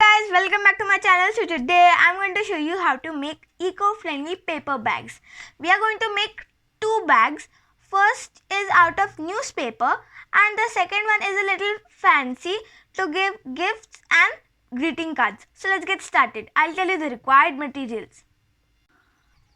Guys, welcome back to my channel. So today I'm going to show you how to make eco-friendly paper bags. We are going to make two bags. First is out of newspaper and the second one is a little fancy to give gifts and greeting cards. So let's get started. I'll tell you the required materials.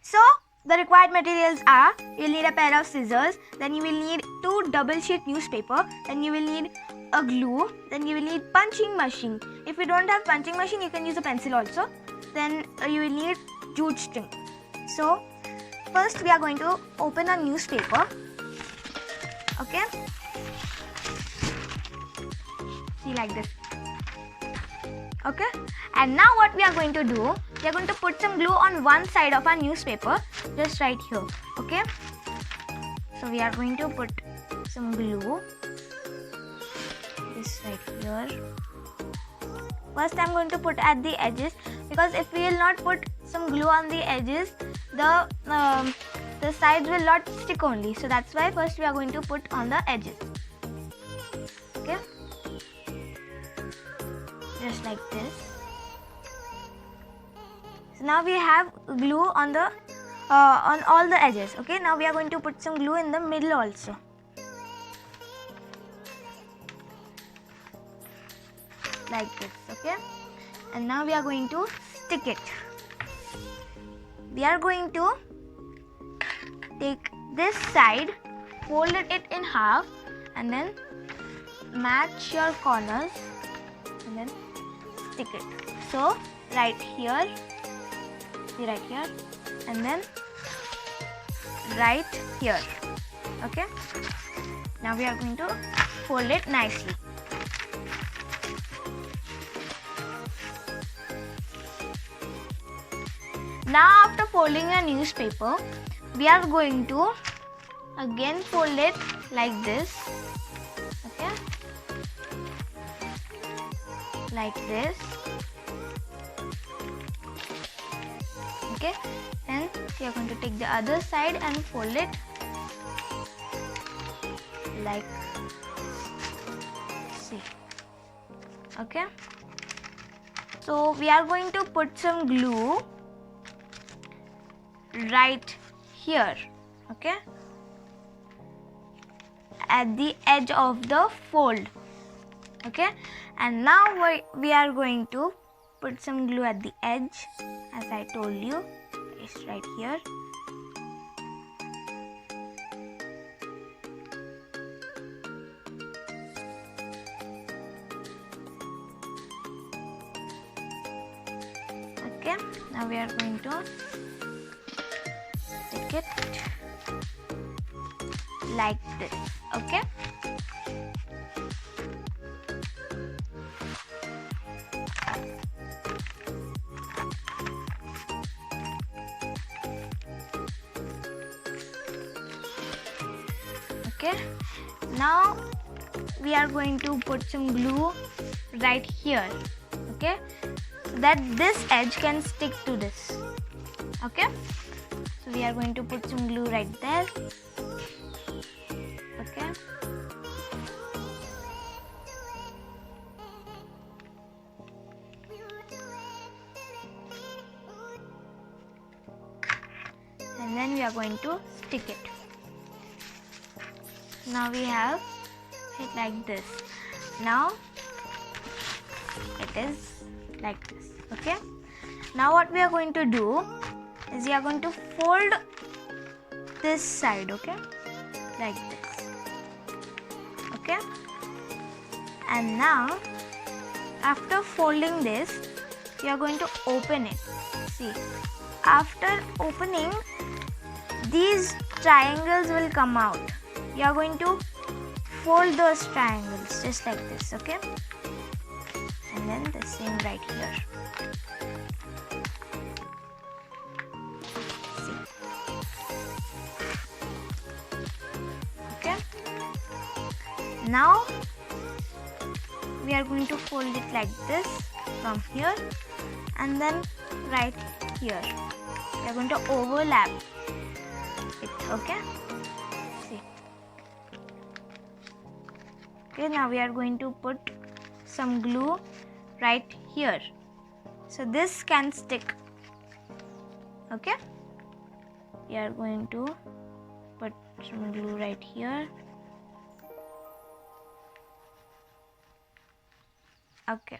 So the required materials are, you'll need a pair of scissors, then you will need two double sheet newspaper, then you will need a glue, then you will need punching machine. If you don't have punching machine, you can use a pencil also. Then you will need jute string. So first we are going to open a newspaper. Okay, see, like this. Okay, and now what we are going to do, we are going to put some glue on one side of our newspaper, just right here. Okay, so we are going to put some glue, this right here. First I'm going to put at the edges, because if we will not put some glue on the edges, the sides will not stick only. So that's why first we are going to put on the edges. Okay, just like this. So now we have glue on the on all the edges. Okay, now we are going to put some glue in the middle also. Like this. Okay, and now we are going to stick it. We are going to take this side, fold it in half, and then match your corners and then stick it. So right here, see, right here, and then right here. Okay, now we are going to fold it nicely. Now after folding a newspaper, we are going to again fold it like this. Okay, like this. Okay, then we are going to take the other side and fold it like this. See. Okay, so we are going to put some glue right here. Okay, at the edge of the fold. Okay, and now we are going to put some glue at the edge, as I told you. It's right here. Okay, now we are going to stick it like this. Okay, okay, now we are going to put some glue right here. Okay, so that this edge can stick to this. Okay, so we are going to put some glue right there. Okay, and then we are going to stick it. Now we have it like this. Now it is like this. Okay, now what we are going to do is we are going to fold this side. Okay, like this. Okay, and now after folding this, we are going to open it. See, after opening, these triangles will come out. You are going to fold those triangles just like this. Okay, and then the same right here. See. Okay, now we are going to fold it like this from here, and then right here we are going to overlap it. Okay, see. Okay, now we are going to put some glue right here. So this can stick. Okay. We are going to put some glue right here. Okay.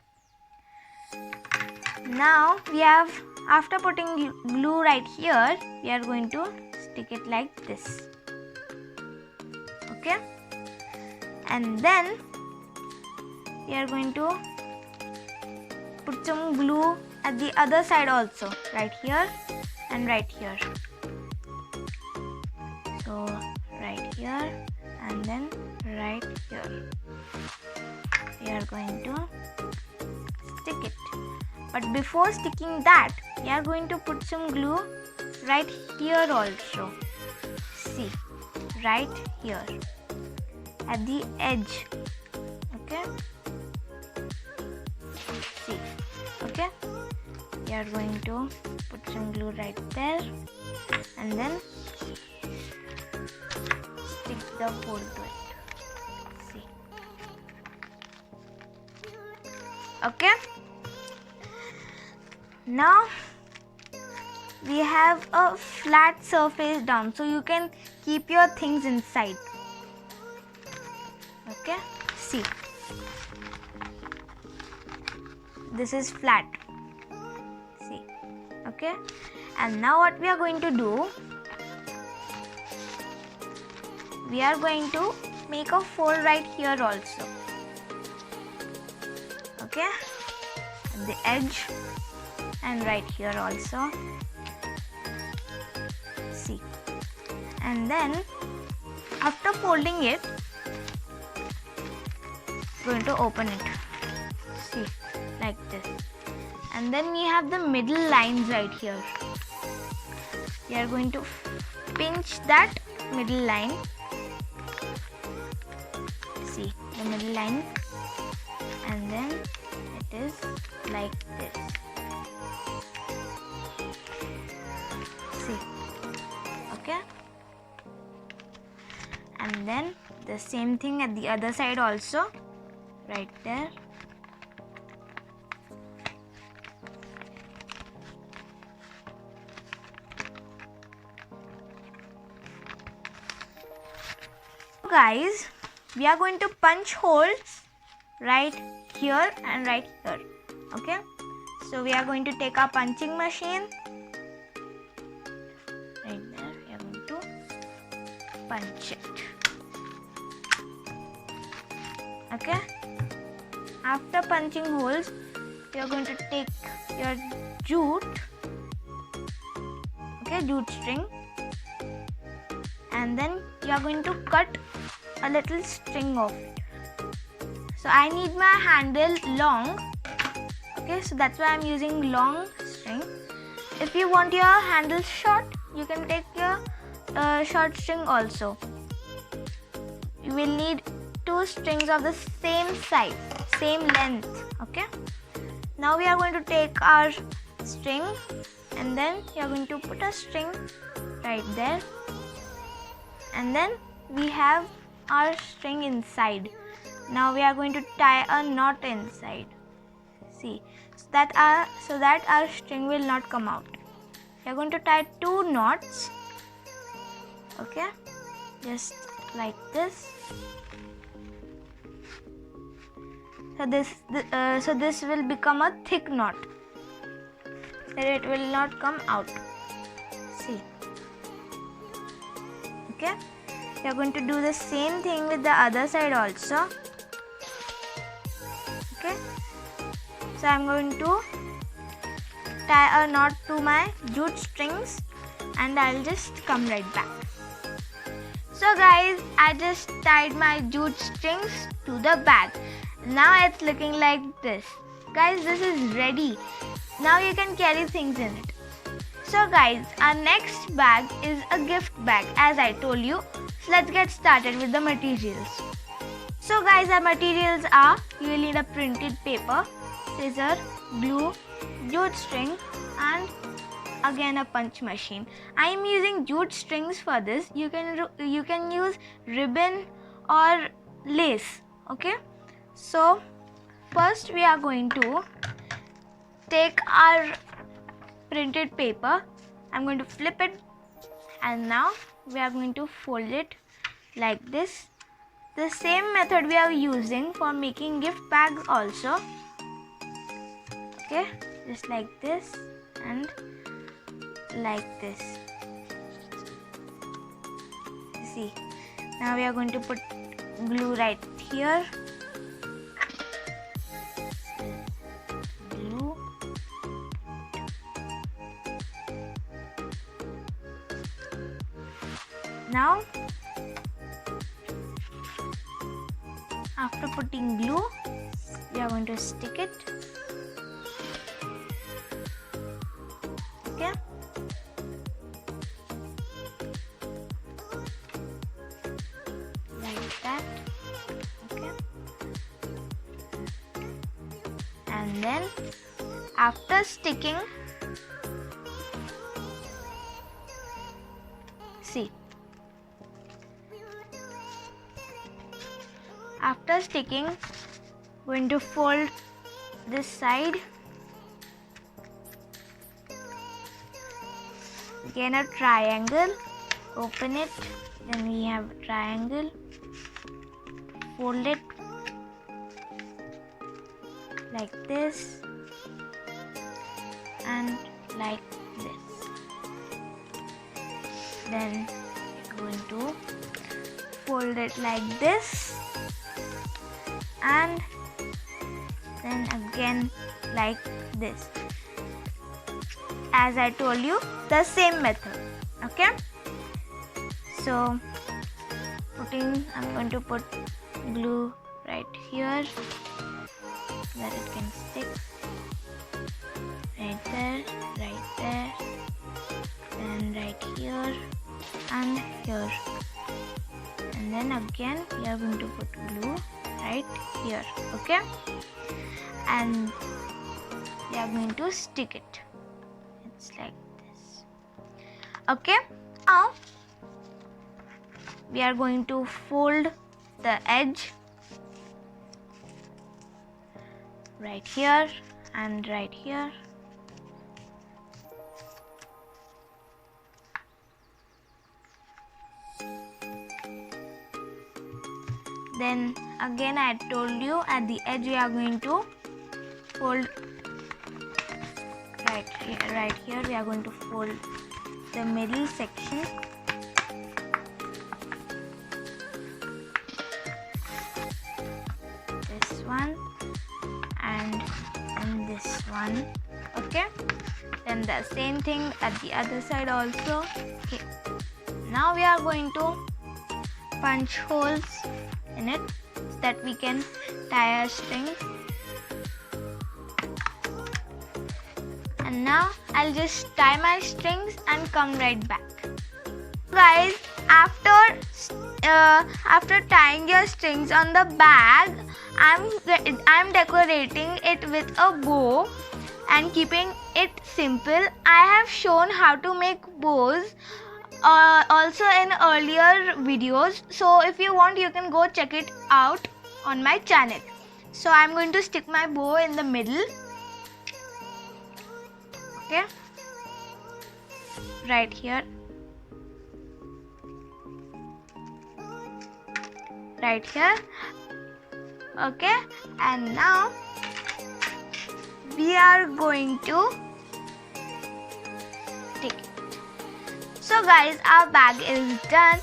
Now we have, after putting glue right here, we are going to stick it like this. Okay. And then we are going to put some glue at the other side also, right here and right here. So right here and then right here. We are going to stick it. But before sticking that, we are going to put some glue right here also. See, right here at the edge. Okay. See. Okay. We are going to put some glue right there and then stick the hole to it. See. Okay. Now we have a flat surface down, so you can keep your things inside. Okay. See. This is flat. See. Okay. And now what we are going to do, we are going to make a fold right here also. Okay. At the edge and right here also. See. And then after folding it, going to open it. See, like this. And then we have the middle lines right here. We are going to pinch that middle line. See, the middle line. And then it is like this. See. Okay. And then the same thing at the other side also. Right there. So guys, we are going to punch holes right here and right here. Okay. So we are going to take our punching machine. Right there, we are going to punch it. Okay. After punching holes, you are going to take your jute, okay, jute string, and then you are going to cut a little string of it. So I need my handle long, okay, so that's why I'm using long string. If you want your handle short, you can take your short string also. You will need 2 strings of the same size, same length. Okay. Now we are going to take our string and then you are going to put a string right there, and then we have our string inside. Now we are going to tie a knot inside. See, so that our string will not come out. We are going to tie 2 knots. Okay, just like this. So this will become a thick knot, that it will not come out. See. Okay. We are going to do the same thing with the other side also. Okay. So I am going to tie a knot to my jute strings and I'll just come right back. So guys, I just tied my jute strings to the bag. Now it's looking like this. Guys, this is ready. Now you can carry things in it. So guys, our next bag is a gift bag, as I told you. So let's get started with the materials. So guys, our materials are, you will need a printed paper, scissor, glue, jute string and again a punch machine. I am using jute strings for this. You can use ribbon or lace. Okay. So first we are going to take our printed paper. I'm going to flip it, and now we are going to fold it like this. The same method we are using for making gift bags also. Okay, just like this and like this. See, now we are going to put glue right here. Glue. Now, after putting glue, we are going to stick it. Okay. Like that. Okay. And then after sticking, see, after sticking, going to fold this side. Again a triangle, open it, then we have a triangle, fold it like this and like this. Then we're going to fold it like this and then again like this. As I told you, the same method. Okay, so I'm going to put glue right here that it can stick. Right there, then right here and here, and then again we are going to put glue right here. Okay, and we are going to stick it. It's like this. Okay, now we are going to fold the edge right here and right here. Then again I told you at the edge we are going to fold right here we are going to fold the middle section. This one and this one. Okay, then the same thing at the other side also. Okay, now we are going to punch holes in it so that we can tie our string. And now I'll just tie my strings and come right back. Guys, after tying your strings on the bag, I'm decorating it with a bow and keeping it simple. I have shown how to make bows also in earlier videos, so if you want you can go check it out on my channel. So I'm going to stick my bow in the middle. Okay, right here, right here. Okay, and now we are going to stick it. So guys, our bag is done,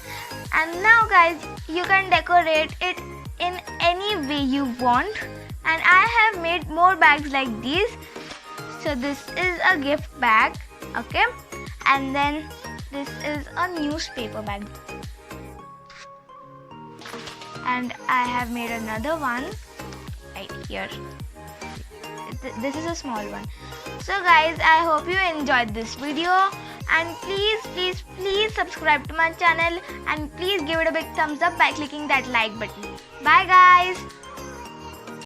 and now guys you can decorate it in any way you want, and I have made more bags like these. So this is a gift bag, okay, and then this is a newspaper bag, and I have made another one right here. This is a small one. So guys, I hope you enjoyed this video, and please subscribe to my channel, and please give it a big thumbs up by clicking that like button. Bye guys.